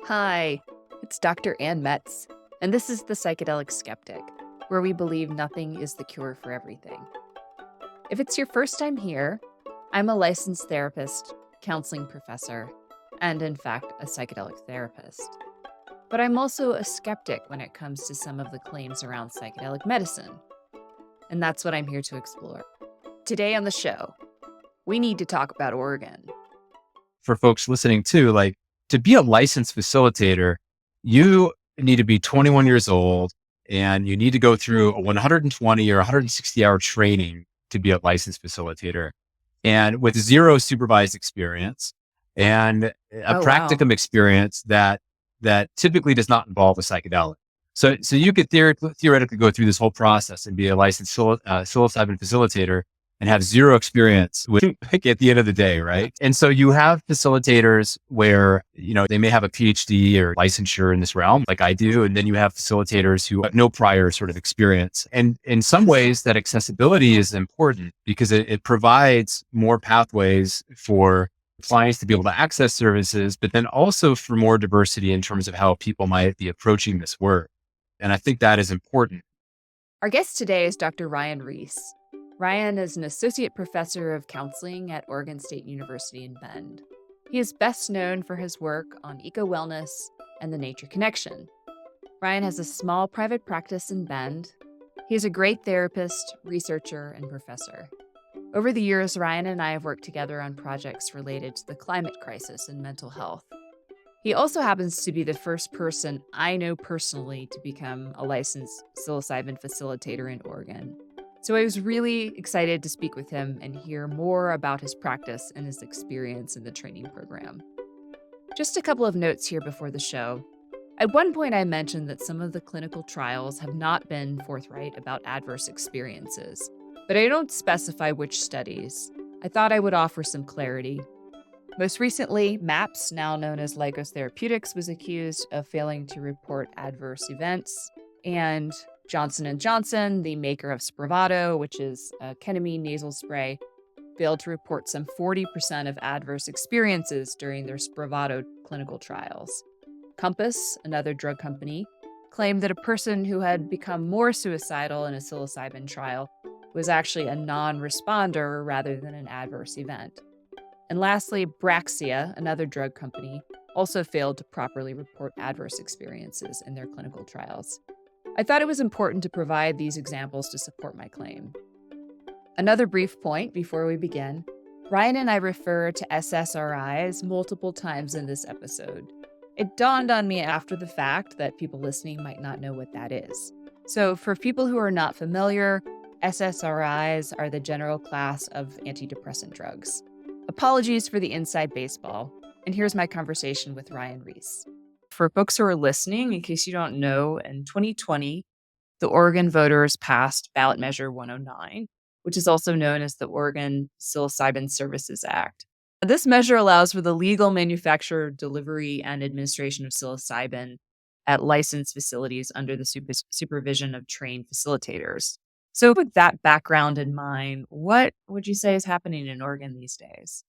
Hi, it's Dr. Ann Metz, and this is the Psychedelic Skeptic, where we believe nothing is the cure for everything. If it's your first time here, I'm a licensed therapist, counseling professor, and in fact, a psychedelic therapist. But I'm also a skeptic when it comes to some of the claims around psychedelic medicine. And that's what I'm here to explore. Today on the show, we need to talk about Oregon. For folks listening too, like to be a licensed facilitator, you need to be 21 years old and you need to go through a 120 or 160 hour training to be a licensed facilitator, and with zero supervised experience and a practicum experience that typically does not involve a psychedelic. So you could theoretically go through this whole process and be a licensed psilocybin facilitator and have zero experience with, like, at the end of the day, right? And so you have facilitators where, they may have a PhD or licensure in this realm, like I do. And then you have facilitators who have no prior sort of experience. And in some ways that accessibility is important because it provides more pathways for clients to be able to access services, but then also for more diversity in terms of how people might be approaching this work. And I think that is important. Our guest today is Dr. Ryan Reese. Ryan is an associate professor of counseling at Oregon State University in Bend. He is best known for his work on eco-wellness and the nature connection. Ryan has a small private practice in Bend. He is a great therapist, researcher, and professor. Over the years, Ryan and I have worked together on projects related to the climate crisis and mental health. He also happens to be the first person I know personally to become a licensed psilocybin facilitator in Oregon. So I was really excited to speak with him and hear more about his practice and his experience in the training program. Just a couple of notes here before the show. At one point, I mentioned that some of the clinical trials have not been forthright about adverse experiences, but I don't specify which studies. I thought I would offer some clarity. Most recently, MAPS, now known as Lykos Therapeutics, was accused of failing to report adverse events, and Johnson & Johnson, the maker of Spravato, which is a ketamine nasal spray, failed to report some 40% of adverse experiences during their Spravato clinical trials. Compass, another drug company, claimed that a person who had become more suicidal in a psilocybin trial was actually a non-responder rather than an adverse event. And lastly, Braxia, another drug company, also failed to properly report adverse experiences in their clinical trials. I thought it was important to provide these examples to support my claim. Another brief point before we begin, Ryan and I refer to SSRIs multiple times in this episode. It dawned on me after the fact that people listening might not know what that is. So for people who are not familiar, SSRIs are the general class of antidepressant drugs. Apologies for the inside baseball, and here's my conversation with Ryan Reese. For folks who are listening, in case you don't know, in 2020, the Oregon voters passed Ballot Measure 109, which is also known as the Oregon Psilocybin Services Act. This measure allows for the legal manufacture, delivery, and administration of psilocybin at licensed facilities under the supervision of trained facilitators. So with that background in mind, what would you say is happening in Oregon these days?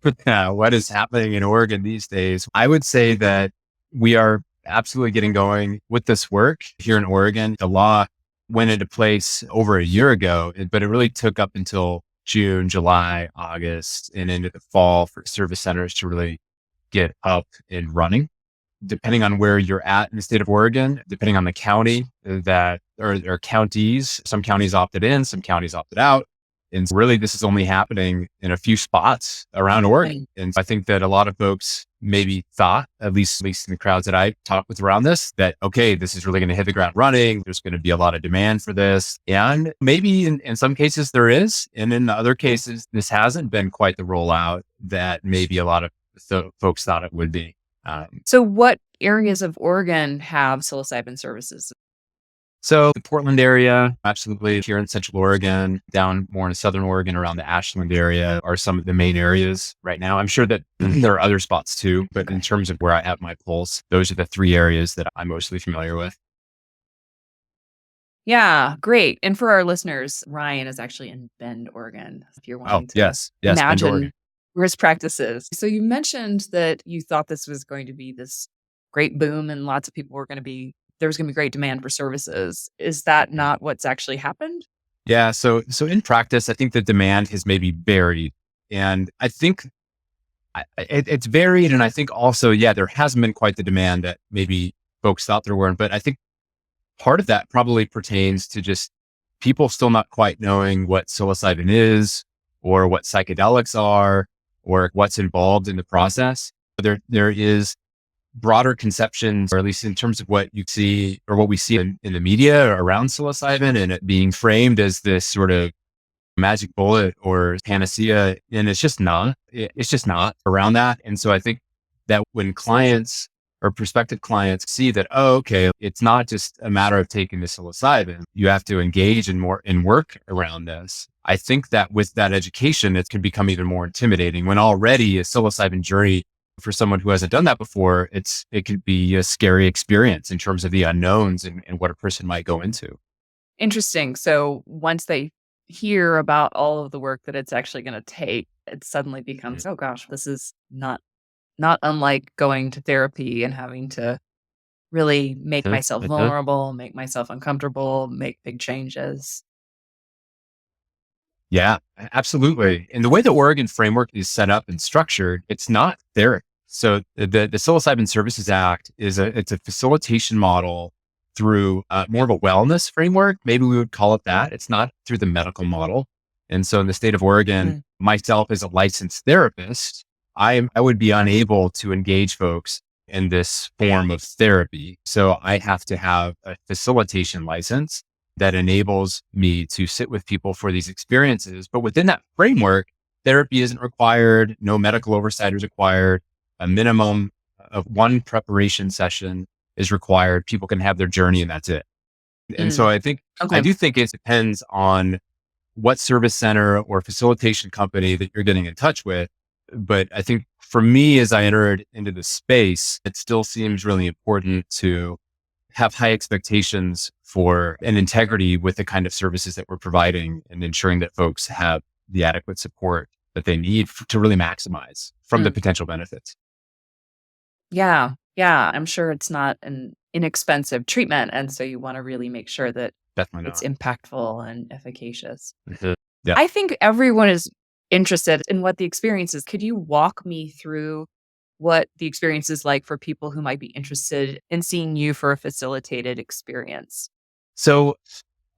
What is happening in Oregon these days? I would say that we are absolutely getting going with this work here in Oregon. The law went into place over a year ago, but it really took up until June, July, August, and into the fall for service centers to really get up and running. Depending on where you're at in the state of Oregon, depending on the county or counties, some counties opted in, some counties opted out. And really, this is only happening in a few spots around Oregon. And I think that a lot of folks maybe thought, at least in the crowds that I talked with around this, that, okay, this is really going to hit the ground running. There's going to be a lot of demand for this. And maybe in some cases there is. And in other cases, this hasn't been quite the rollout that maybe a lot of folks thought it would be. So what areas of Oregon have psilocybin services? So the Portland area, absolutely. Here in Central Oregon, down more in Southern Oregon, around the Ashland area are some of the main areas right now. I'm sure that there are other spots too, but in terms of where I have my pulse, those are the three areas that I'm mostly familiar with. Yeah, great. And for our listeners, Ryan is actually in Bend, Oregon. If you're wanting to yes, Bend, imagine Oregon. Risk practices. So you mentioned that you thought this was going to be this great boom and lots of people were going to be, there was going to be great demand for services. Is that not what's actually happened? Yeah. So in practice, I think the demand has maybe varied. And I think it's varied. And I think also, yeah, there hasn't been quite the demand that maybe folks thought there were. But I think part of that probably pertains to just people still not quite knowing what psilocybin is or what psychedelics are or what's involved in the process. There is broader conceptions, or at least in terms of what you see or what we see in the media around psilocybin and it being framed as this sort of magic bullet or panacea. And it's just not, it's just not around that. And so I think that when clients or prospective clients see that, oh, okay, it's not just a matter of taking the psilocybin, you have to engage in work around this. I think that with that education, it can become even more intimidating when already a psilocybin journey for someone who hasn't done that before, it could be a scary experience in terms of the unknowns and what a person might go into. Interesting. So once they hear about all of the work that it's actually going to take, it suddenly becomes, oh gosh, this is not unlike going to therapy and having to really make Mhm, myself mhm. vulnerable, make myself uncomfortable, make big changes. Yeah, absolutely. And the way the Oregon framework is set up and structured, it's not therapy. So the Psilocybin Services Act it's a facilitation model through more of a wellness framework. Maybe we would call it that. It's not through the medical model. And so in the state of Oregon, Mm, myself as a licensed therapist, I would be unable to engage folks in this form of therapy. So I have to have a facilitation license that enables me to sit with people for these experiences. But within that framework, therapy isn't required. No medical oversight is required. A minimum of one preparation session is required. People can have their journey and that's it. And so mm. I Okay. do think it depends on what service center or facilitation company that you're getting in touch with. But I think for me, as I entered into the space, it still seems really important to have high expectations for an integrity with the kind of services that we're providing and ensuring that folks have the adequate support that they need to really maximize from the Mm. potential benefits. Yeah. Yeah. I'm sure it's not an inexpensive treatment. And so you want to really make sure that Definitely it's not. impactful and efficacious. Mhm. Yeah. I think everyone is interested in what the experience is. Could you walk me through what the experience is like for people who might be interested in seeing you for a facilitated experience? So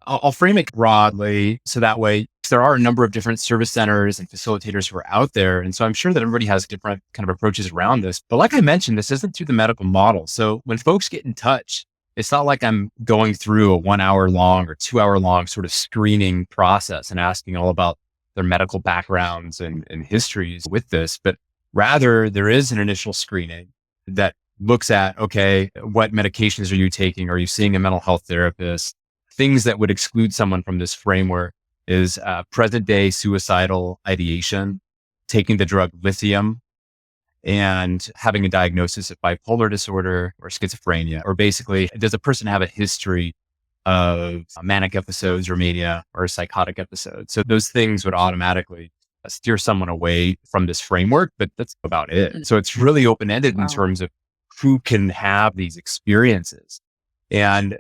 I'll frame it broadly so that way 'cause there are a number of different service centers and facilitators who are out there. And so I'm sure that everybody has different kind of approaches around this. But like I mentioned, this isn't through the medical model. So when folks get in touch, it's not like I'm going through a 1 hour long or 2 hour long sort of screening process and asking all about their medical backgrounds and histories with this, but rather there is an initial screening that looks at, okay, what medications are you taking? Are you seeing a mental health therapist? Things that would exclude someone from this framework is present day suicidal ideation, taking the drug lithium, and having a diagnosis of bipolar disorder or schizophrenia. Or basically, does a person have a history of manic episodes or mania or psychotic episodes? So those things would automatically steer someone away from this framework, but that's about it. Mm. So it's really open ended in Wow. terms of who can have these experiences. And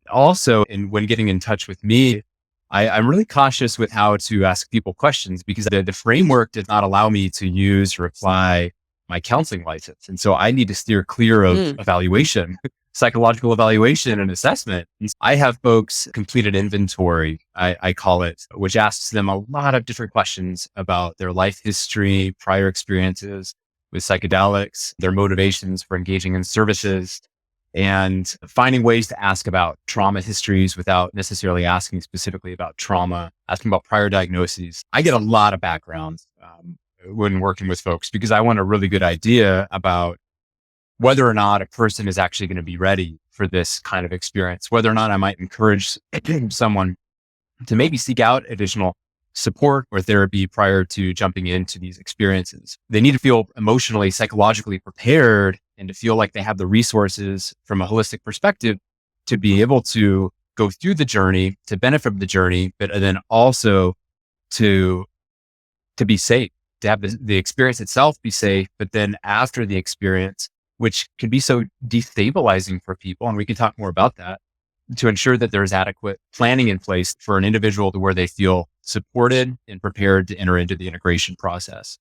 also, when getting in touch with me, I'm really cautious with how to ask people questions because the framework did not allow me to use or apply my counseling license. And so I need to steer clear of Mm. evaluation, psychological evaluation and assessment. I have folks complete an inventory, I call it, which asks them a lot of different questions about their life history, prior experiences with psychedelics, their motivations for engaging in services, and finding ways to ask about trauma histories without necessarily asking specifically about trauma, asking about prior diagnoses. I get a lot of background when working with folks because I want a really good idea about whether or not a person is actually going to be ready for this kind of experience, whether or not I might encourage someone to maybe seek out additional support or therapy prior to jumping into these experiences. They need to feel emotionally, psychologically prepared and to feel like they have the resources from a holistic perspective to be able to go through the journey, to benefit from the journey, but then also to, to be safe to have the experience itself be safe, but then after the experience, which can be so destabilizing for people, and we can talk more about that, to ensure that there's adequate planning in place for an individual to where they feel supported and prepared to enter into the integration process.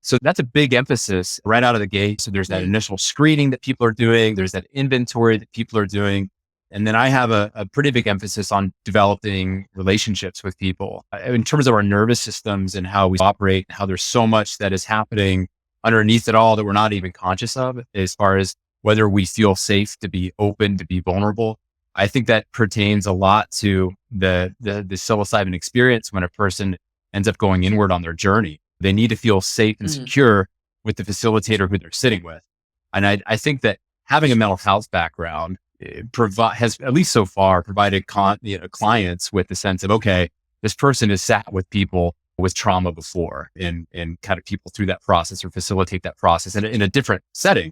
So that's a big emphasis right out of the gate. So there's that initial screening that people are doing. There's that inventory that people are doing. And then I have a pretty big emphasis on developing relationships with people in terms of our nervous systems and how we operate, how there's so much that is happening underneath it all that we're not even conscious of, as far as whether we feel safe to be open, to be vulnerable. I think that pertains a lot to the psilocybin experience when a person ends up going inward on their journey. They need to feel safe and secure with the facilitator who they're sitting with. And I think that having a mental health background has, at least so far, provided clients with the sense of, okay, this person has sat with people with trauma before and kind of people through that process or facilitate that process in a different setting.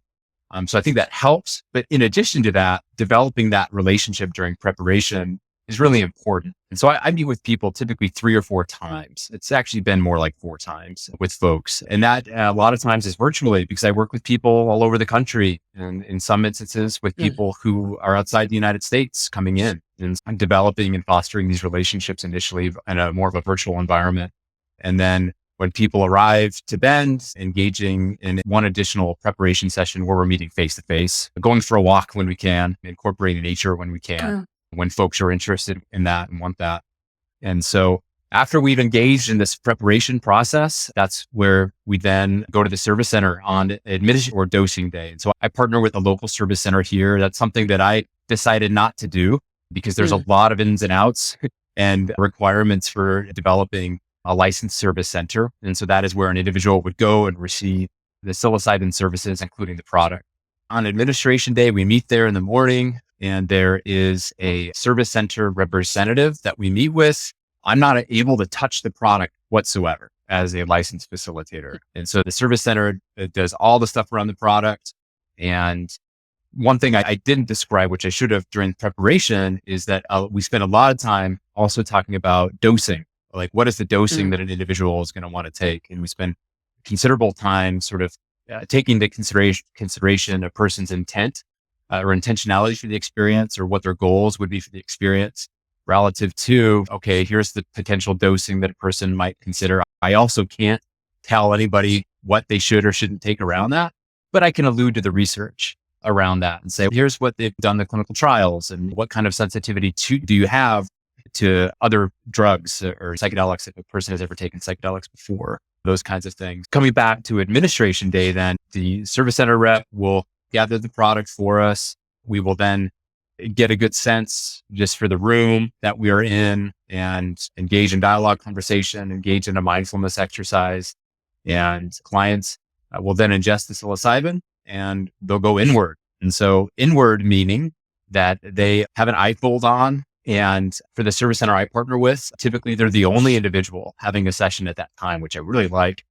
So I think that helps. But in addition to that, developing that relationship during preparation is really important. And so I meet with people typically 3 or 4 times. It's actually been more like 4 times with folks. And that a lot of times is virtually, because I work with people all over the country, and in some instances with people who are outside the United States coming in, and I'm developing and fostering these relationships initially in a more of a virtual environment. And then when people arrive to Bend, engaging in one additional preparation session where we're meeting face to face, going for a walk when we can, incorporating nature when we can, when folks are interested in that and want that. And so after we've engaged in this preparation process, that's where we then go to the service center on admission or dosing day. And so I partner with a local service center here. That's something that I decided not to do because there's a lot of ins and outs and requirements for developing a licensed service center. And so that is where an individual would go and receive the psilocybin services, including the product. On administration day, we meet there in the morning, and there is a service center representative that we meet with. I'm not able to touch the product whatsoever as a licensed facilitator. And so the service center does all the stuff around the product. And one thing I didn't describe, which I should have during preparation, is that we spend a lot of time also talking about dosing. Like, what is the dosing that an individual is going to want to take? And we spend considerable time sort of taking into consideration a person's intent or intentionality for the experience, or what their goals would be for the experience relative to, okay, here's the potential dosing that a person might consider. I also can't tell anybody what they should or shouldn't take around that, but I can allude to the research around that and say, here's what they've done the clinical trials, and what kind of sensitivity do you have to other drugs or psychedelics, if a person has ever taken psychedelics before, those kinds of things. Coming back to administration day, then the service center rep will gather the product for us. We will then get a good sense just for the room that we are in and engage in dialogue conversation, engage in a mindfulness exercise. And clients will then ingest the psilocybin and they'll go inward. And so inward meaning that they have an eye fold on. And for the service center I partner with, typically they're the only individual having a session at that time, which I really like.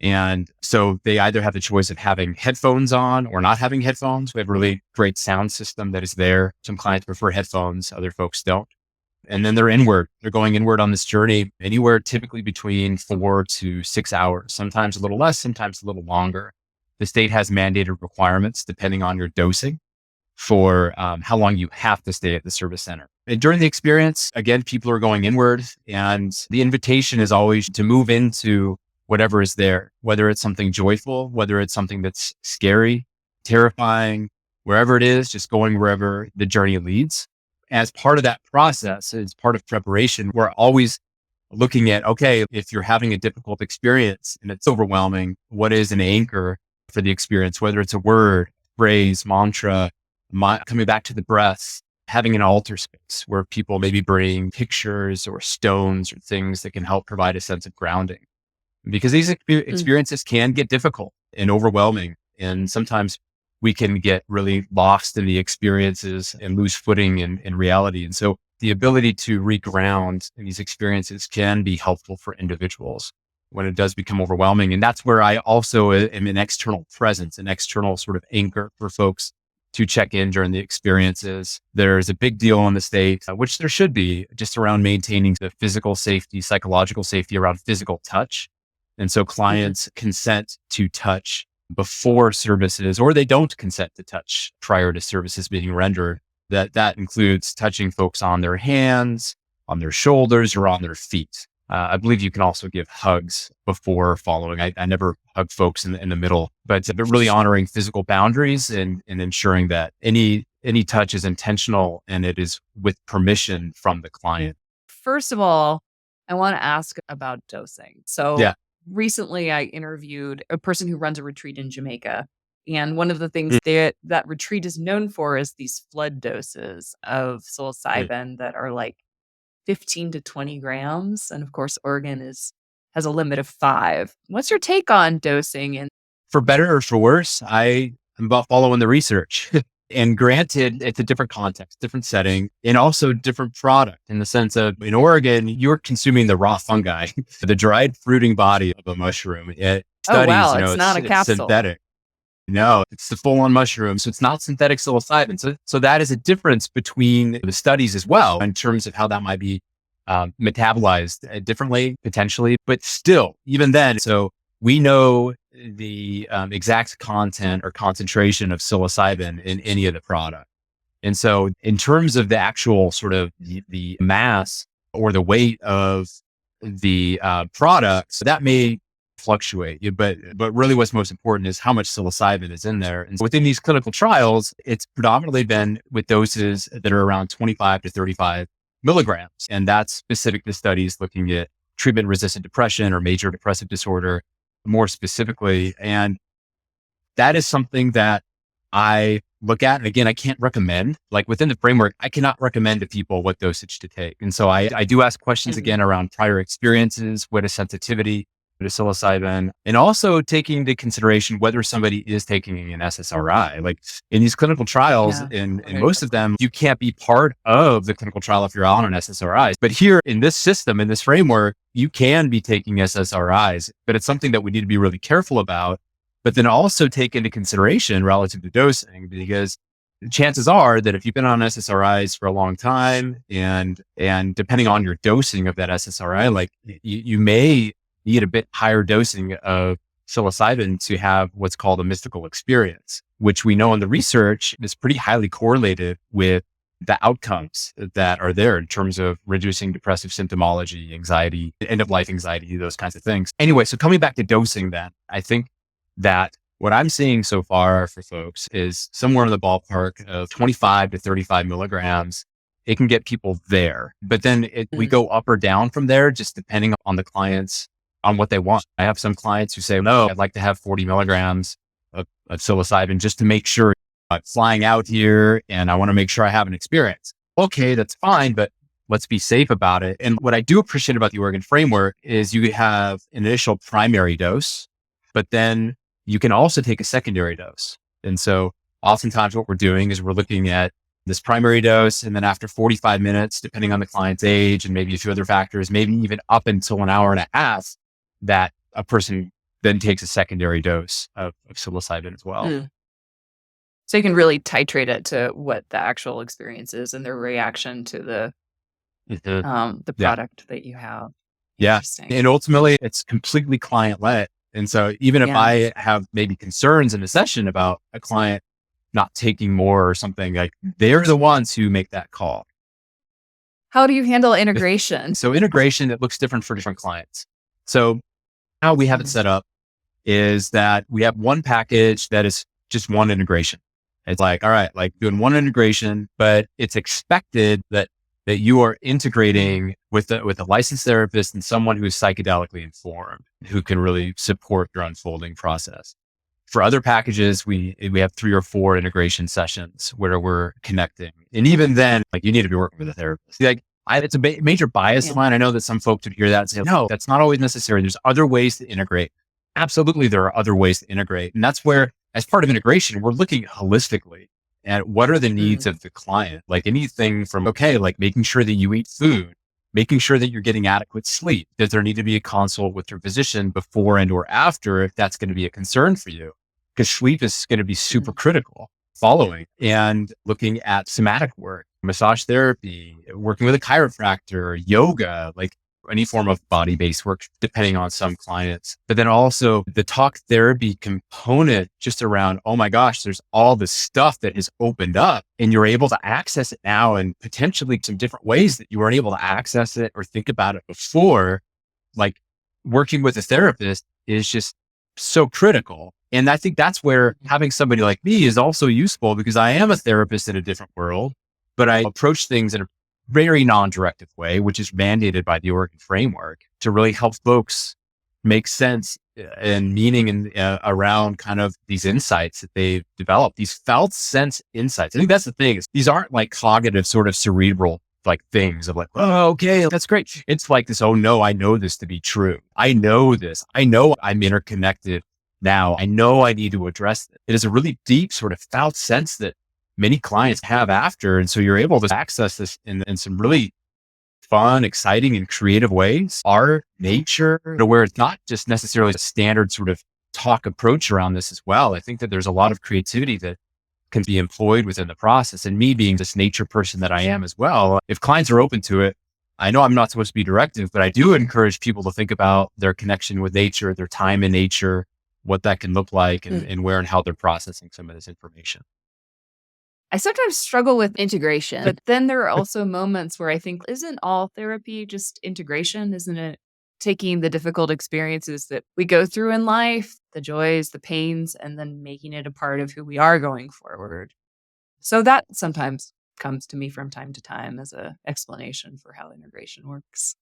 And so they either have the choice of having headphones on or not having headphones. We have a really great sound system that is there. Some clients prefer headphones, other folks don't. And then they're inward. They're going inward on this journey, anywhere typically between 4 to 6 hours, sometimes a little less, sometimes a little longer. The state has mandated requirements depending on your dosing for how long you have to stay at the service center. And during the experience, again, people are going inward, and the invitation is always to move into whatever is there, whether it's something joyful, whether it's something that's scary, terrifying, wherever it is, just going wherever the journey leads. As part of that process, as part of preparation, we're always looking at, okay, if you're having a difficult experience and it's overwhelming, what is an anchor for the experience, whether it's a word, phrase, mantra, coming back to the breath, having an altar space where people maybe bring pictures or stones or things that can help provide a sense of grounding. Because these experiences can get difficult and overwhelming. And sometimes we can get really lost in the experiences and lose footing in reality. And so the ability to reground in these experiences can be helpful for individuals when it does become overwhelming. And that's where I also am an external presence, an external sort of anchor for folks to check in during the experiences. There's a big deal in the state, which there should be, just around maintaining the physical safety, psychological safety around physical touch. And so clients consent to touch before services, or they don't consent to touch prior to services being rendered. That includes touching folks on their hands, on their shoulders, or on their feet. I believe you can also give hugs before following. I never hug folks in the middle, but really honoring physical boundaries and ensuring that any touch is intentional and it is with permission from the client. First of all, I want to ask about dosing. So Yeah. recently I interviewed a person who runs a retreat in Jamaica. And one of the things that retreat is known for is these flood doses of psilocybin that are like 15 to 20 grams. And of course, Oregon has a limit of 5. What's your take on dosing? And For better or for worse, I am about following the research. And granted, it's a different context, different setting, and also different product in the sense of in Oregon, you're consuming the raw fungi, the dried fruiting body of a mushroom. It oh studies, wow, it's not a it's capsule. synthetic. No, it's the full-on mushroom. So it's not synthetic psilocybin. So that is a difference between the studies as well in terms of how that might be metabolized differently, potentially. But still, even then, so we know the exact content or concentration of psilocybin in any of the product. And so in terms of the actual sort of the mass or the weight of the products, that may fluctuate, but really what's most important is how much psilocybin is in there. And so within these clinical trials, it's predominantly been with doses that are around 25 to 35 milligrams. And that's specific to studies looking at treatment-resistant depression or major depressive disorder more specifically. And that is something that I look at. And again, I can't recommend, like within the framework, I cannot recommend to people what dosage to take. And so I do ask questions again around prior experiences, what is sensitivity to psilocybin, and also taking into consideration whether somebody is taking an SSRI. Like in these clinical trials, in most of them, you can't be part of the clinical trial if you're on an SSRI. But here in this system, in this framework, you can be taking SSRIs, but it's something that we need to be really careful about, but then also take into consideration relative to dosing, because chances are that if you've been on SSRIs for a long time and depending on your dosing of that SSRI, like you may need a bit higher dosing of psilocybin to have what's called a mystical experience, which we know in the research is pretty highly correlated with the outcomes that are there in terms of reducing depressive symptomology, anxiety, end of life anxiety, those kinds of things. Anyway, so coming back to dosing then, I think that what I'm seeing so far for folks is somewhere in the ballpark of 25 to 35 milligrams. It can get people there, but then we go up or down from there, just depending on the clients, on what they want. I have some clients who say, no, I'd like to have 40 milligrams of psilocybin just to make sure I'm flying out here and I want to make sure I have an experience. Okay, that's fine, but let's be safe about it. And what I do appreciate about the Oregon framework is you have an initial primary dose, but then you can also take a secondary dose. And so oftentimes what we're doing is we're looking at this primary dose, and then after 45 minutes, depending on the client's age and maybe a few other factors, maybe even up until an hour and a half, that a person then takes a secondary dose of psilocybin as well. So you can really titrate it to what the actual experience is and their reaction to the product that you have. Yeah. And ultimately it's completely client led. And so even if I have maybe concerns in a session about a client not taking more or something, like they're the ones who make that call. How do you handle integration? So integration, it looks different for different clients. So how we have it set up is that we have one package that is just one integration. It's like, all right, like doing one integration, but it's expected that you are integrating with a licensed therapist and someone who is psychedelically informed, who can really support your unfolding process. For other packages, we have 3 or 4 integration sessions where we're connecting. And even then, like you need to be working with a therapist. Like it's a major bias of mine. I know that some folks would hear that and say, no, that's not always necessary. There's other ways to integrate. Absolutely, there are other ways to integrate. And that's where, as part of integration, we're looking holistically at what are the needs of the client. Like anything from, okay, like making sure that you eat food, making sure that you're getting adequate sleep. Does there need to be a consult with your physician before and or after if that's going to be a concern for you? Because sleep is going to be super critical. Following and looking at somatic work, massage therapy, working with a chiropractor, yoga, like any form of body-based work, depending on some clients. But then also the talk therapy component just around, oh my gosh, there's all this stuff that has opened up and you're able to access it now in potentially some different ways that you weren't able to access it or think about it before. Like working with a therapist is just so critical. And I think that's where having somebody like me is also useful because I am a therapist in a different world, but I approach things in a very non-directive way, which is mandated by the Oregon framework to really help folks make sense and meaning around kind of these insights that they've developed, these felt sense insights. I think that's the thing. Is these aren't like cognitive sort of cerebral like things of like, oh, okay, that's great. It's like this, oh no, I know this to be true. I know this. I know I'm interconnected now. I know I need to address it. It is a really deep sort of felt sense that many clients have after. And so you're able to access this in some really fun, exciting, and creative ways. Art, nature, to where it's not just necessarily a standard sort of talk approach around this as well. I think that there's a lot of creativity that can be employed within the process. And me being this nature person that I am as well, if clients are open to it, I know I'm not supposed to be directive, but I do encourage people to think about their connection with nature, their time in nature, what that can look like and where and how they're processing some of this information. I sometimes struggle with integration, but then there are also moments where I think, isn't all therapy just integration? Isn't it taking the difficult experiences that we go through in life, the joys, the pains, and then making it a part of who we are going forward? So that sometimes comes to me from time to time as an explanation for how integration works.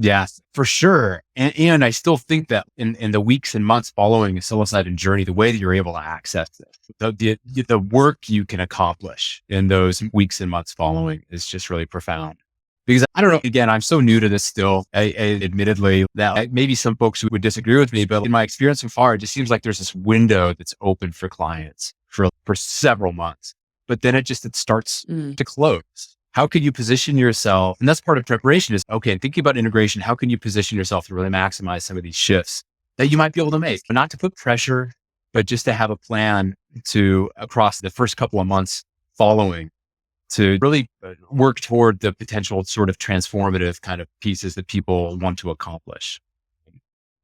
Yes, for sure. And I still think that in the weeks and months following a psilocybin journey, the way that you're able to access this, the work you can accomplish in those weeks and months following is just really profound. Because I don't know, again, I'm so new to this still, I admittedly, that maybe some folks would disagree with me, but in my experience so far, it just seems like there's this window that's open for clients for several months, but then it starts to close. How can you position yourself? And that's part of preparation is, okay, thinking about integration, how can you position yourself to really maximize some of these shifts that you might be able to make? But not to put pressure, but just to have a plan to across the first couple of months following to really work toward the potential sort of transformative kind of pieces that people want to accomplish.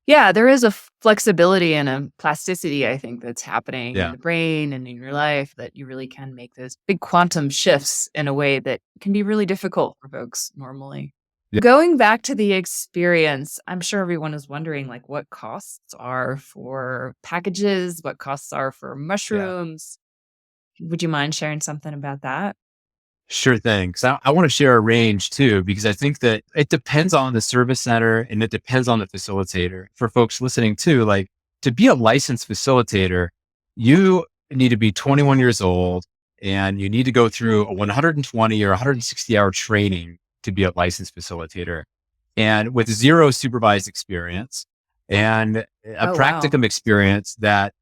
Yeah, there is a flexibility and a plasticity, I think, that's happening in the brain and in your life that you really can make those big quantum shifts in a way that can be really difficult for folks normally. Yeah. Going back to the experience, I'm sure everyone is wondering like what costs are for packages, what costs are for mushrooms. Yeah. Would you mind sharing something about that? Sure thing. Because I want to share a range too, because I think that it depends on the service center and it depends on the facilitator. For folks listening too, like to be a licensed facilitator, you need to be 21 years old and you need to go through a 120 or 160 hour training to be a licensed facilitator and with zero supervised experience and a practicum experience that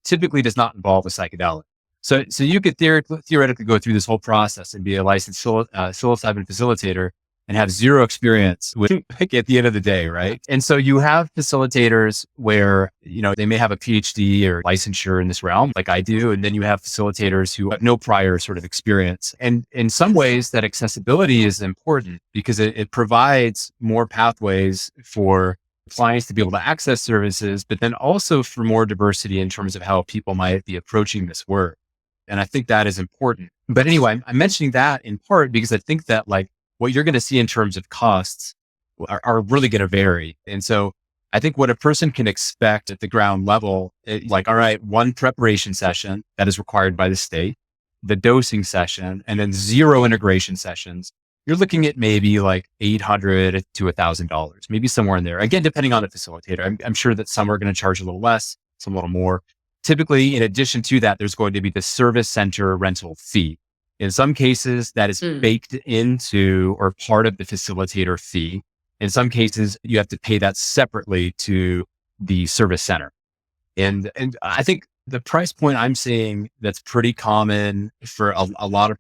typically does not involve a psychedelic. So you could theoretically go through this whole process and be a licensed psilocybin facilitator and have zero experience with like at the end of the day, right? And so you have facilitators where, they may have a PhD or licensure in this realm like I do. And then you have facilitators who have no prior sort of experience. And in some ways that accessibility is important because it provides more pathways for clients to be able to access services, but then also for more diversity in terms of how people might be approaching this work. And I think that is important. But anyway, I'm mentioning that in part because I think that like what you're going to see in terms of costs are really going to vary. And so I think what a person can expect at the ground level, like, all right, one preparation session that is required by the state, the dosing session, and then zero integration sessions. You're looking at maybe like $800 to $1,000, maybe somewhere in there. Again, depending on the facilitator. I'm sure that some are going to charge a little less, some a little more. Typically, in addition to that, there's going to be the service center rental fee. In some cases, that is baked into or part of the facilitator fee. In some cases, you have to pay that separately to the service center. And I think the price point I'm seeing that's pretty common for a lot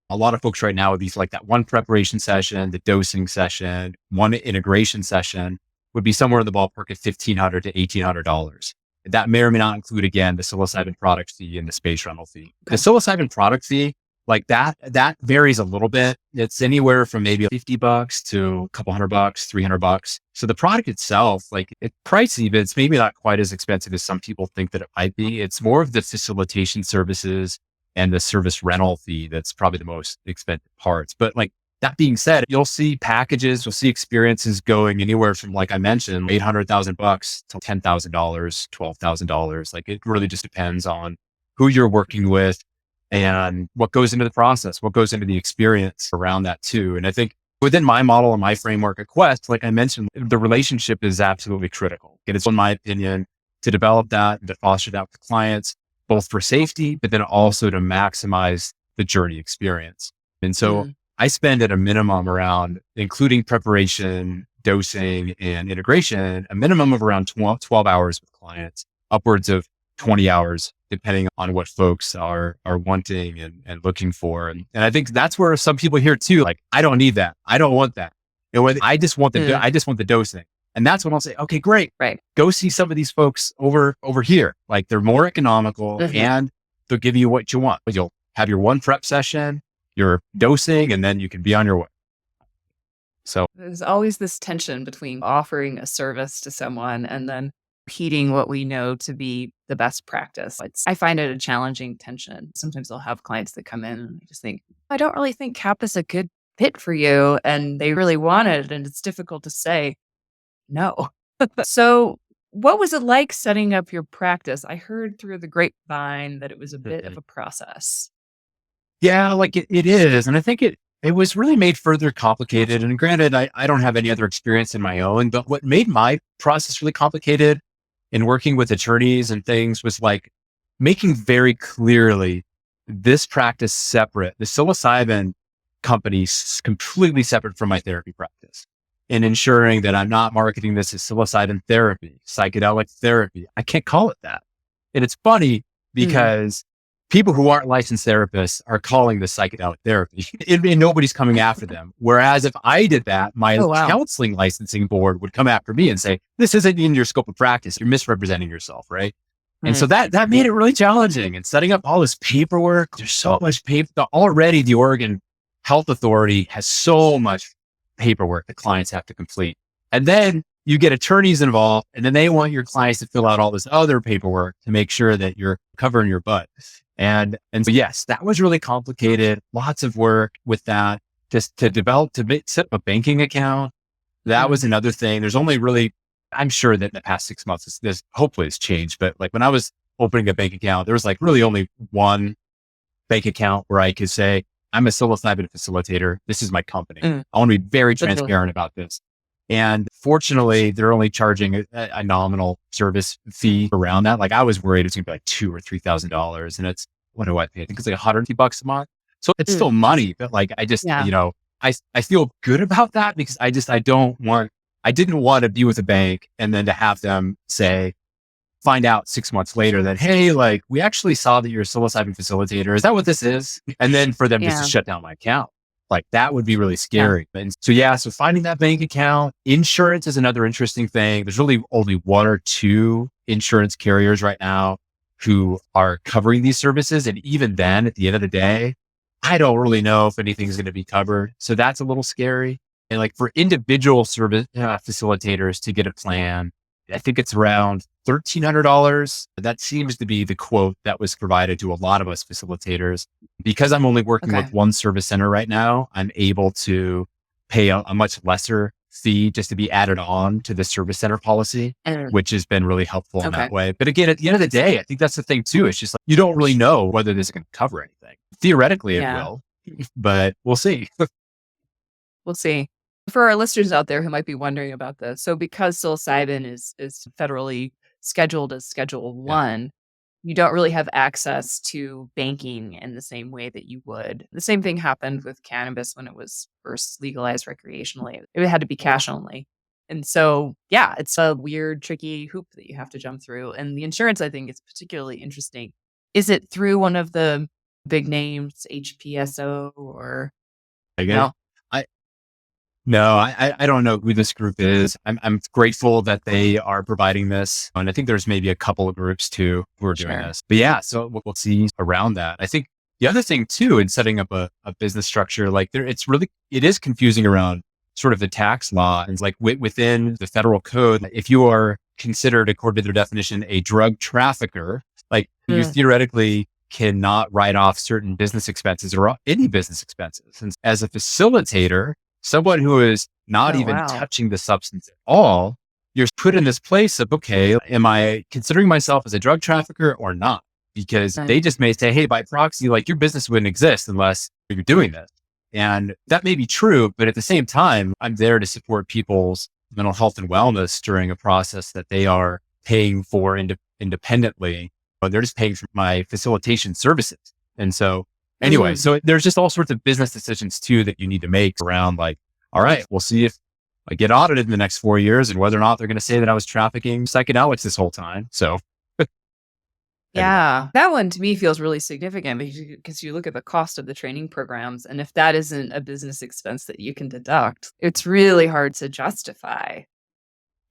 of folks right now would be like that one preparation session, the dosing session, one integration session would be somewhere in the ballpark of $1,500 to $1,800. That may or may not include, again, the psilocybin product fee and the space rental fee. Okay. The psilocybin product fee Like that varies a little bit. It's anywhere from maybe $50 to a couple $100, $300. So the product itself, like it's pricey, but it's maybe not quite as expensive as some people think that it might be. It's more of the facilitation services and the service rental fee that's probably the most expensive parts. But like that being said, you'll see packages, you'll see experiences going anywhere from, like I mentioned, $800,000 to $10,000, $12,000. Like it really just depends on who you're working with and what goes into the process, what goes into the experience around that too. And I think within my model and my framework at Quest, like I mentioned, the relationship is absolutely critical. It's, in my opinion, to develop that, to foster that with clients, both for safety, but then also to maximize the journey experience. And so I spend at a minimum around, including preparation, dosing, and integration, a minimum of around 12 hours with clients, upwards of 20 hours, depending on what folks are wanting and looking for. And I think that's where some people hear too, like, I don't need that. I don't want that. I just want I just want the dosing. And that's when I'll say, okay, great. Right. Go see some of these folks over here. Like they're more economical and they'll give you what you want. But you'll have your one prep session, your dosing, and then you can be on your way. So there's always this tension between offering a service to someone and then heeding what we know to be the best practice. I find it a challenging tension. Sometimes I'll have clients that come in and I just think, I don't really think CAP is a good fit for you. And they really want it. And it's difficult to say no. So what was it like setting up your practice? I heard through the grapevine that it was a bit of a process. Yeah, like it is. And I think it was really made further complicated. And granted, I don't have any other experience in my own, but what made my process really complicated in working with attorneys and things was like making very clearly this practice separate, the psilocybin company completely separate from my therapy practice, and ensuring that I'm not marketing this as psilocybin therapy, psychedelic therapy. I can't call it that. And it's funny because people who aren't licensed therapists are calling this psychedelic therapy and nobody's coming after them. Whereas if I did that, my counseling licensing board would come after me and say, this isn't in your scope of practice. You're misrepresenting yourself. Right. And so that made it really challenging, and setting up all this paperwork. There's so much paper. Already the Oregon Health Authority has so much paperwork that clients have to complete. And then you get attorneys involved, and then they want your clients to fill out all this other paperwork to make sure that you're covering your butt. And so, yes, that was really complicated. Lots of work with that, just to develop, set up a banking account. That was another thing. There's only really, I'm sure that in the past 6 months, hopefully it's changed. But like when I was opening a bank account, there was like really only one bank account where I could say, I'm a psilocybin facilitator. This is my company. I want to be very transparent about this. And fortunately, they're only charging a nominal service fee around that. Like I was worried it's going to be like $2,000 or $3,000, and it's, what do I pay? I think it's like $150 a month. So it's still money, but like I just, I feel good about that because I didn't want to be with a bank and then to have them find out 6 months later that, hey, like we actually saw that you're a psilocybin facilitator. Is that what this is? And then for them just to shut down my account. Like that would be really scary. And so finding that bank account, insurance is another interesting thing. There's really only one or two insurance carriers right now who are covering these services. And even then, at the end of the day, I don't really know if anything's going to be covered. So that's a little scary. And like for individual service facilitators to get a plan, I think it's around $1,300. That seems to be the quote that was provided to a lot of us facilitators. Because I'm only working with one service center right now, I'm able to pay a much lesser fee just to be added on to the service center policy, which has been really helpful in that way. But again, at the end of the day, I think that's the thing too. It's just like, you don't really know whether this is going to cover anything. Theoretically, it will, but we'll see. We'll see. For our listeners out there who might be wondering about this, so because psilocybin is federally scheduled as Schedule 1, you don't really have access to banking in the same way that you would. The same thing happened with cannabis when it was first legalized recreationally. It had to be cash only. And so, it's a weird, tricky hoop that you have to jump through. And the insurance, I think, is particularly interesting. Is it through one of the big names, HPSO or? No? No, I don't know who this group is. I'm grateful that they are providing this. And I think there's maybe a couple of groups too who are doing this. But so we'll see around that. I think The other thing too, in setting up a business structure, like it is confusing around sort of the tax law. And like within the federal code, if you are considered, according to their definition, a drug trafficker, like you theoretically cannot write off certain business expenses or any business expenses. And as a facilitator, someone who is not Oh, even wow. touching the substance at all, you're put in this place of, okay, am I considering myself as a drug trafficker or not? Because they just may say, hey, by proxy, like your business wouldn't exist unless you're doing this. And that may be true, but at the same time, I'm there to support people's mental health and wellness during a process that they are paying for independently. But they're just paying for my facilitation services. And so anyway, so there's just all sorts of business decisions too that you need to make around like, all right, we'll see if I get audited in the next 4 years and whether or not they're going to say that I was trafficking psychedelics this whole time. So anyway. Yeah, that one to me feels really significant because you look at the cost of the training programs, and if that isn't a business expense that you can deduct, it's really hard to justify.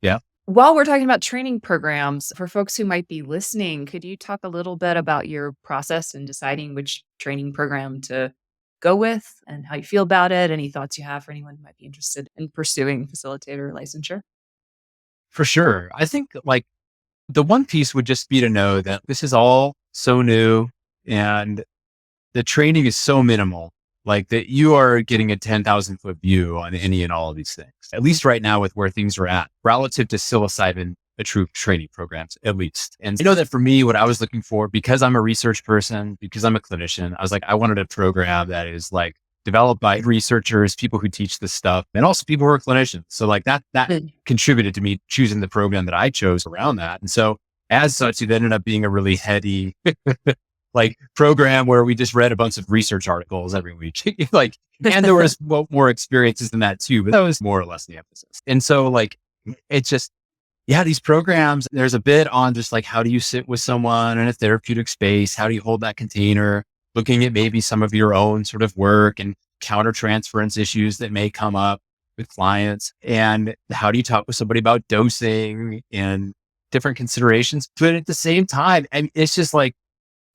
Yeah. While we're talking about training programs, for folks who might be listening, could you talk a little bit about your process in deciding which training program to go with and how you feel about it? Any thoughts you have for anyone who might be interested in pursuing facilitator licensure? For sure. I think like the one piece would just be to know that this is all so new and the training is so minimal, like that you are getting a 10,000-foot view on any and all of these things, at least right now with where things are at relative to psilocybin approved training programs, at least. And I know that for me, what I was looking for, because I'm a research person, because I'm a clinician, I was like, I wanted a program that is like developed by researchers, people who teach this stuff, and also people who are clinicians. So like that contributed to me choosing the program that I chose around that. And so as such, it ended up being a really heady like program where we just read a bunch of research articles every week. Like, and there was more experiences than that too, but that was more or less the emphasis. And so like, it's just, yeah, these programs, there's a bit on just like, how do you sit with someone in a therapeutic space? How do you hold that container? Looking at maybe some of your own sort of work and countertransference issues that may come up with clients. And how do you talk with somebody about dosing and different considerations? But at the same time, and it's just like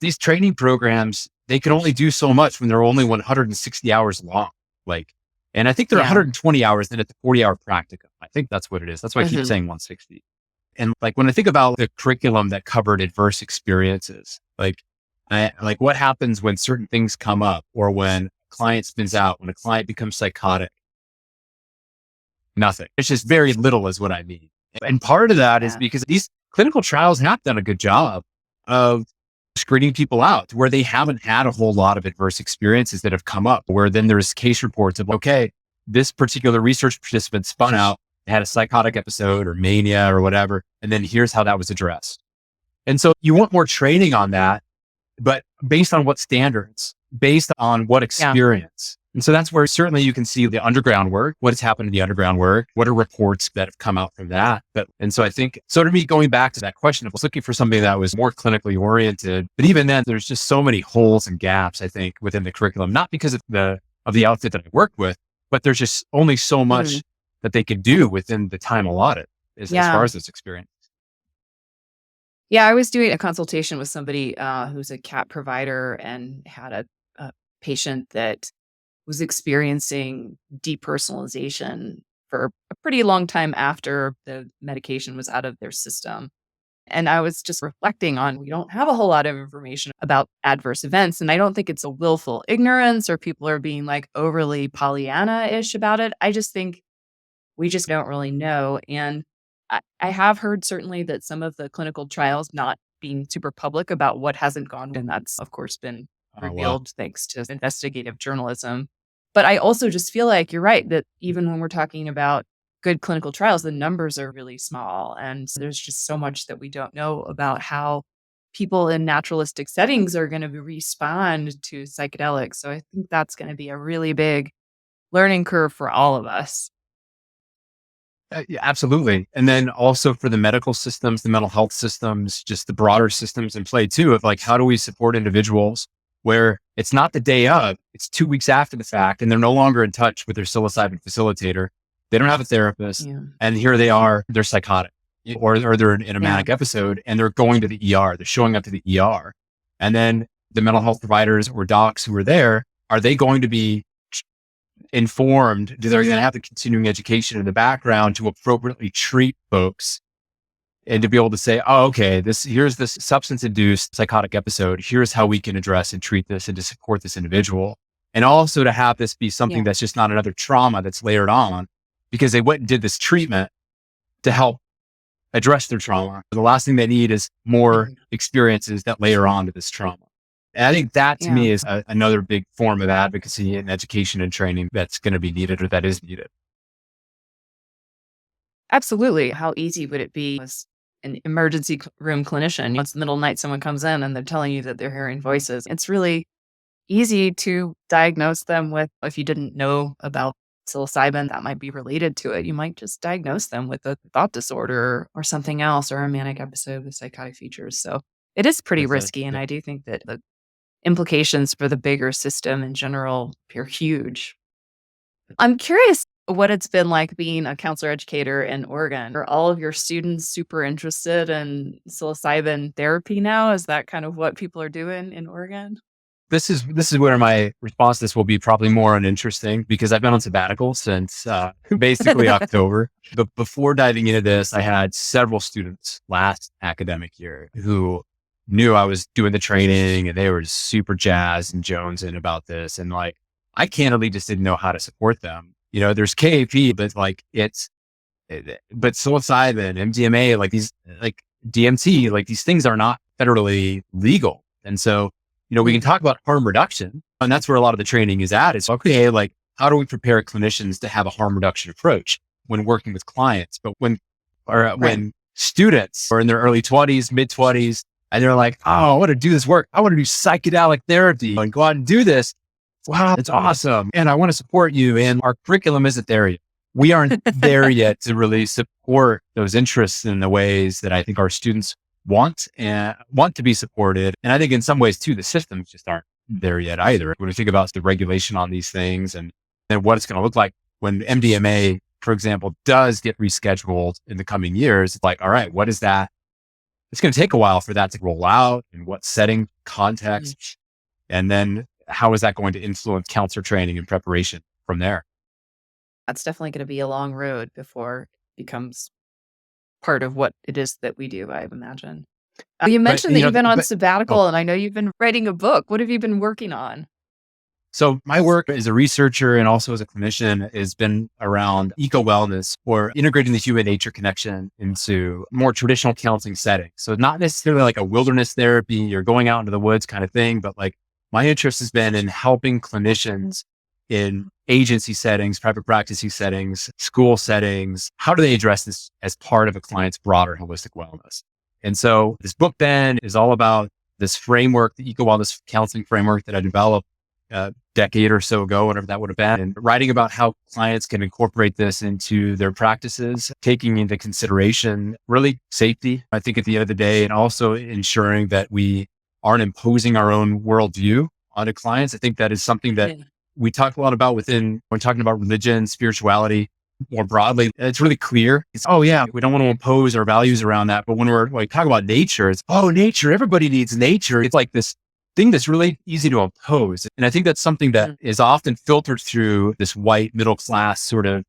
these training programs, they can only do so much when they're only 160 hours long. Like, and I think they're 120 hours, then it's a 40-hour practicum. I think that's what it is. That's why I keep saying 160. And like, when I think about the curriculum that covered adverse experiences, like what happens when certain things come up or when a client spins out, when a client becomes psychotic? Nothing. It's just very little is what I mean. And part of that is because these clinical trials have done a good job of screening people out to where they haven't had a whole lot of adverse experiences that have come up, where then there's case reports of, okay, this particular research participant spun out, had a psychotic episode or mania or whatever, and then here's how that was addressed. And so you want more training on that, but based on what standards, based on what experience. And so that's where certainly you can see the underground work, what has happened in the underground work, what are reports that have come out from that. And so I think, so to me, going back to that question, I was looking for something that was more clinically oriented, but even then there's just so many holes and gaps, I think, within the curriculum, not because of the outfit that I work with, but there's just only so much that they could do within the time allotted as far as this experience. Yeah, I was doing a consultation with somebody who's a CAT provider and had a patient that was experiencing depersonalization for a pretty long time after the medication was out of their system. And I was just reflecting on, we don't have a whole lot of information about adverse events. And I don't think it's a willful ignorance or people are being like overly Pollyanna-ish about it. I just think we just don't really know. And I have heard certainly that some of the clinical trials not being super public about what hasn't gone. And that's, of course, been revealed thanks to investigative journalism. But I also just feel like you're right that even when we're talking about good clinical trials, the numbers are really small. And there's just so much that we don't know about how people in naturalistic settings are going to respond to psychedelics. So I think that's going to be a really big learning curve for all of us. Yeah, absolutely. And then also for the medical systems, the mental health systems, just the broader systems in play too, of like, how do we support individuals where it's not the day of, it's 2 weeks after the fact, and they're no longer in touch with their psilocybin facilitator. They don't have a therapist. And here they are, they're psychotic or they're in a manic episode and they're going to the ER. They're showing up to the ER. And then the mental health providers or docs who are there, are they going to be informed? Do they going to have the continuing education in the background to appropriately treat folks and to be able to say, oh, okay, here's this substance induced psychotic episode. Here's how we can address and treat this and to support this individual. And also to have this be something that's just not another trauma that's layered on because they went and did this treatment to help address their trauma. The last thing they need is more experiences that layer on to this trauma. And I think that to me is another big form of advocacy and education and training that's going to be needed or that is needed. Absolutely. How easy would it be as an emergency room clinician? Once the middle of the night, someone comes in and they're telling you that they're hearing voices. It's really easy to diagnose them with, if you didn't know about psilocybin that might be related to it, you might just diagnose them with a thought disorder or something else, or a manic episode with psychotic features. So it is pretty risky. And I do think that the implications for the bigger system in general are huge. I'm curious what it's been like being a counselor educator in Oregon. Are all of your students super interested in psilocybin therapy now? Is that kind of what people are doing in Oregon? This is where my response to this will be probably more uninteresting because I've been on sabbatical since basically October. But before diving into this, I had several students last academic year who knew I was doing the training and they were super jazzed and jonesing about this. And like, I candidly just didn't know how to support them. There's KAP, but but psilocybin, MDMA, like DMT, like these things are not federally legal. And so, we can talk about harm reduction, and that's where a lot of the training is at. It's okay, like how do we prepare clinicians to have a harm reduction approach when working with clients? But when students are in their early 20s, mid 20s, and they're like, oh, I want to do this work. I want to do psychedelic therapy and go out and do this. Wow, it's awesome. And I want to support you. And our curriculum isn't there yet. We aren't there yet to really support those interests in the ways that I think our students want to be supported. And I think in some ways too, the systems just aren't there yet either. When we think about the regulation on these things and what it's going to look like when MDMA, for example, does get rescheduled in the coming years, it's like, all right, what is that? It's going to take a while for that to roll out in what setting, context, and then how is that going to influence counselor training and preparation from there? That's definitely going to be a long road before it becomes part of what it is that we do, I imagine. You mentioned that you've been on sabbatical, and I know you've been writing a book. What have you been working on? So my work as a researcher and also as a clinician has been around eco-wellness or integrating the human-nature connection into more traditional counseling settings. So not necessarily like a wilderness therapy or going out into the woods kind of thing, but like my interest has been in helping clinicians in agency settings, private practice settings, school settings. How do they address this as part of a client's broader holistic wellness? And so this book then is all about this framework, the eco-wellness counseling framework that I developed a decade or so ago, whatever that would have been, and writing about how clients can incorporate this into their practices, taking into consideration really safety, I think at the end of the day, and also ensuring that we aren't imposing our own worldview onto clients. I think that is something that we talk a lot about when talking about religion, spirituality more broadly. It's really clear. It's, oh yeah, we don't want to impose our values around that. But when we're like talking about nature, it's, oh, nature, everybody needs nature. It's like this thing that's really easy to oppose. And I think that's something that is often filtered through this white middle class sort of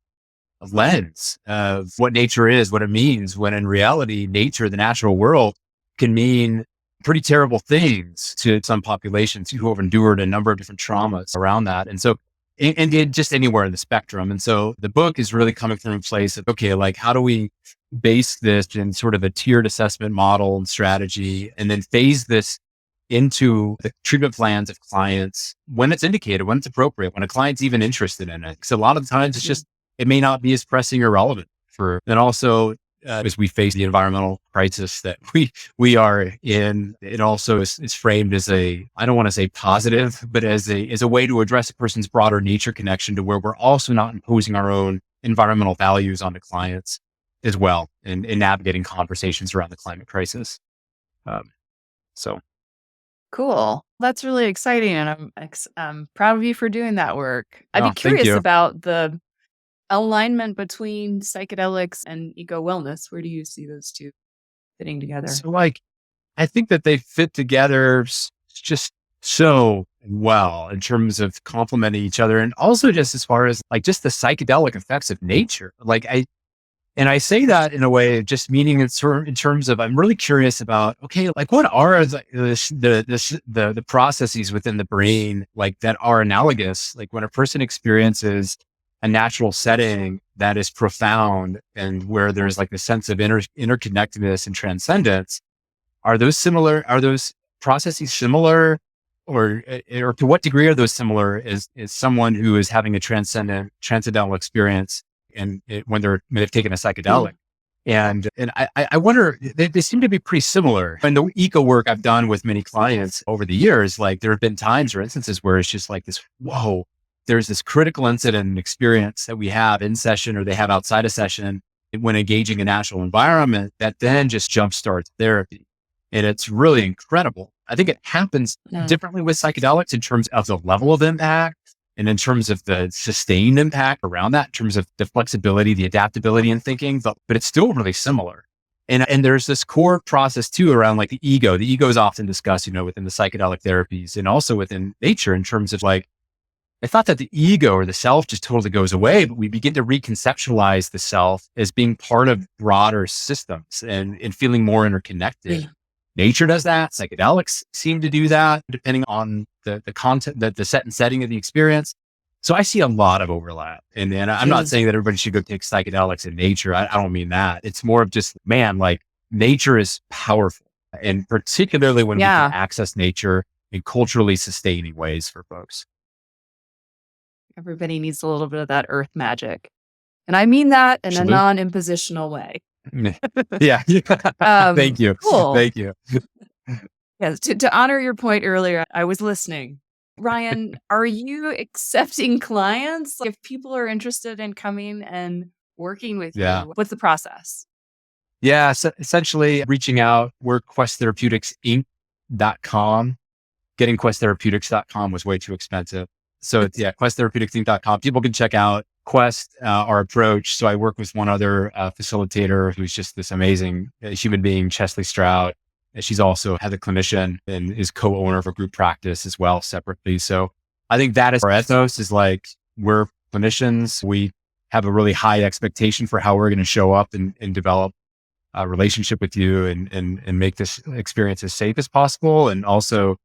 lens of what nature is, what it means, when in reality, nature, the natural world, can mean pretty terrible things to some populations who have endured a number of different traumas around that. And so, and just anywhere in the spectrum. And so the book is really coming from a place of, okay, like how do we base this in sort of a tiered assessment model and strategy, and then phase this into the treatment plans of clients when it's indicated, when it's appropriate, when a client's even interested in it. Because a lot of the times it's just, it may not be as pressing or relevant for, and also as we face the environmental crisis that we are in, it also is framed as I don't want to say positive, but as a way to address a person's broader nature connection to where we're also not imposing our own environmental values onto clients as well in navigating conversations around the climate crisis. So. Cool. That's really exciting. And I'm proud of you for doing that work. I'd be curious about the alignment between psychedelics and eco wellness. Where do you see those two fitting together? So I think that they fit together just so well in terms of complementing each other. And also just as far as like just the psychedelic effects of nature. And I say that in a way of just meaning in terms of, I'm really curious about, okay, like what are the processes within the brain, like that are analogous, like when a person experiences a natural setting that is profound and where there's like the sense of interconnectedness and transcendence, are those similar? Are those processes similar? Or to what degree are those similar is someone who is having a transcendental experience when they've taken a psychedelic. And I wonder, they seem to be pretty similar. And the eco work I've done with many clients over the years, like there have been times or instances where it's just like this, whoa, there's this critical incident and experience that we have in session or they have outside of session when engaging a natural environment that then just jumpstarts therapy. And it's really incredible. I think it happens differently with psychedelics in terms of the level of impact and in terms of the sustained impact around that, in terms of the flexibility, the adaptability in thinking, but it's still really similar. And there's this core process too around like the ego. The ego is often discussed, within the psychedelic therapies and also within nature in terms of like, I thought that the ego or the self just totally goes away, but we begin to reconceptualize the self as being part of broader systems and feeling more interconnected. Yeah. Nature does that. Psychedelics seem to do that, depending on the content, the set and setting of the experience. So I see a lot of overlap. And I'm not saying that everybody should go take psychedelics in nature. I don't mean that. It's more of just, man, like nature is powerful. And particularly when we can access nature in culturally sustaining ways for folks. Everybody needs a little bit of that earth magic. And I mean that in a non-impositional way. Yeah. Thank you. Cool. Thank you. Yes. To honor your point earlier, I was listening. Ryan, are you accepting clients? If people are interested in coming and working with you, what's the process? Yeah. So essentially reaching out, we're questtherapeutics.inc.com. Getting questtherapeutics.com was way too expensive. So it's questtherapeutics.com. People can check out Quest, our approach. So I work with one other facilitator who's just this amazing human being, Chesley Stroud. And she's also a clinician and is co-owner of a group practice as well separately. So I think that is our ethos, is like, we're clinicians. We have a really high expectation for how we're going to show up and develop a relationship with you and make this experience as safe as possible. And also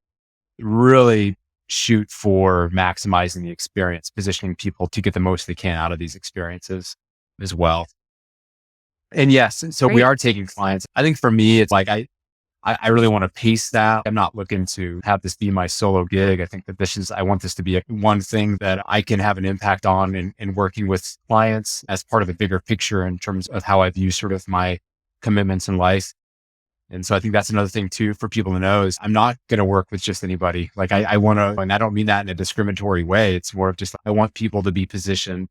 really shoot for maximizing the experience, positioning people to get the most they can out of these experiences as well. And yes, so we are taking clients. I think for me, it's like, I really want to pace that. I'm not looking to have this be my solo gig. I think that I want this to be one thing that I can have an impact on in working with clients as part of a bigger picture in terms of how I view sort of my commitments in life. And so I think that's another thing too for people to know is I'm not going to work with just anybody. Like I want to, and I don't mean that in a discriminatory way. It's more of just, I want people to be positioned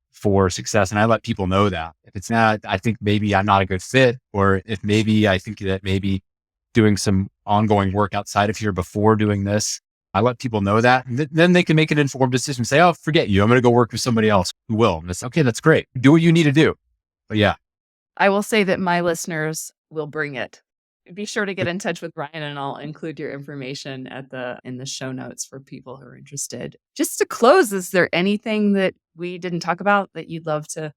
for success. And I let people know that if it's not, I think maybe I'm not a good fit, or if maybe I think that maybe doing some ongoing work outside of here before doing this, I let people know that. And then they can make an informed decision, say, oh, forget you. I'm going to go work with somebody else who will. And it's okay. That's great. Do what you need to do. But yeah. I will say that my listeners will bring it. Be sure to get in touch with Ryan, and I'll include your information in the show notes for people who are interested. Just to close, is there anything that we didn't talk about that you'd love to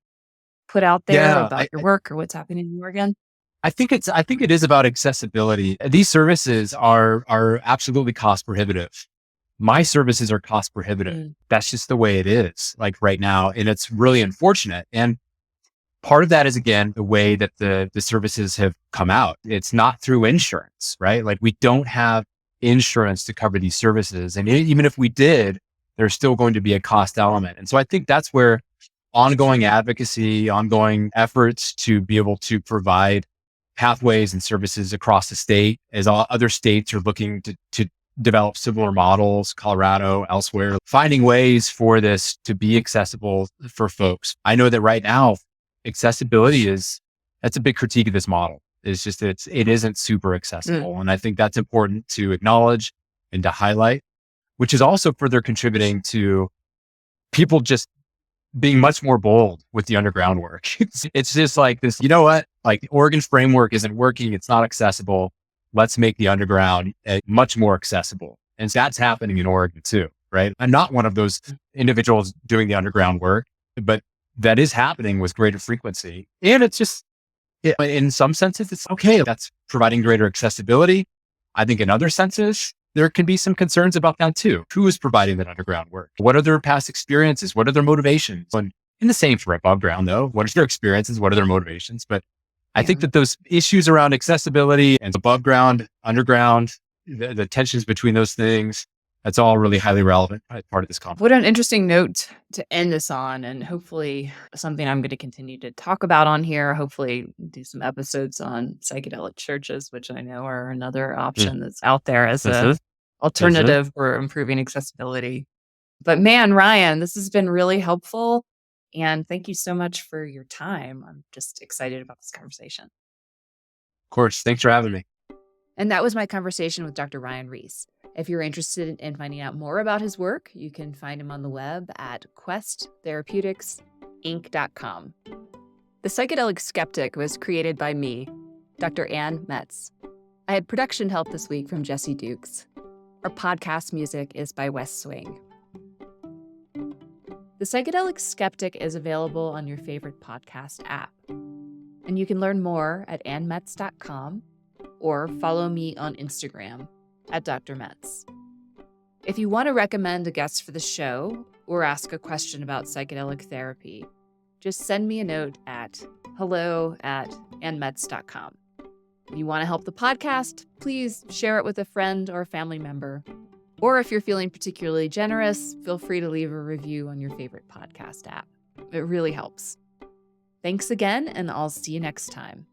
put out there about your work or what's happening in Oregon? I think it is about accessibility. These services are absolutely cost prohibitive. My services are cost prohibitive. That's just the way it is, like right now. And it's really unfortunate. And part of that is, again, the way that the services have come out. It's not through insurance, right? Like we don't have insurance to cover these services. And even if we did, there's still going to be a cost element. And so I think that's where ongoing advocacy, ongoing efforts to be able to provide pathways and services across the state, as other states are looking to develop similar models, Colorado, elsewhere, finding ways for this to be accessible for folks. I know that right now, accessibility that's a big critique of this model. It's just, it isn't super accessible. And I think that's important to acknowledge and to highlight, which is also further contributing to people just being much more bold with the underground work. It's just like this, you know what? Like the Oregon framework isn't working. It's not accessible. Let's make the underground much more accessible. And that's happening in Oregon too, right? I'm not one of those individuals doing the underground work, but that is happening with greater frequency. And it's just, in some senses, it's okay. That's providing greater accessibility. I think in other senses, there can be some concerns about that too. Who is providing that underground work? What are their past experiences? What are their motivations? And in the same for above ground though, what are their experiences? What are their motivations? But I think that those issues around accessibility and above ground, underground, the tensions between those things, that's all really highly relevant part of this conference. What an interesting note to end this on, and hopefully something I'm going to continue to talk about on here. Hopefully do some episodes on psychedelic churches, which I know are another option that's out there as a alternative for improving accessibility. But man, Ryan, this has been really helpful. And thank you so much for your time. I'm just excited about this conversation. Of course. Thanks for having me. And that was my conversation with Dr. Ryan Reese. If you're interested in finding out more about his work, you can find him on the web at questtherapeutics.inc.com. The Psychedelic Skeptic was created by me, Dr. Ann Metz. I had production help this week from Jesse Dukes. Our podcast music is by West Swing. The Psychedelic Skeptic is available on your favorite podcast app. And you can learn more at annmetz.com or follow me on Instagram at Dr. Metz. If you want to recommend a guest for the show or ask a question about psychedelic therapy, just send me a note at hello@annmetz.com. If you want to help the podcast, please share it with a friend or a family member. Or if you're feeling particularly generous, feel free to leave a review on your favorite podcast app. It really helps. Thanks again, and I'll see you next time.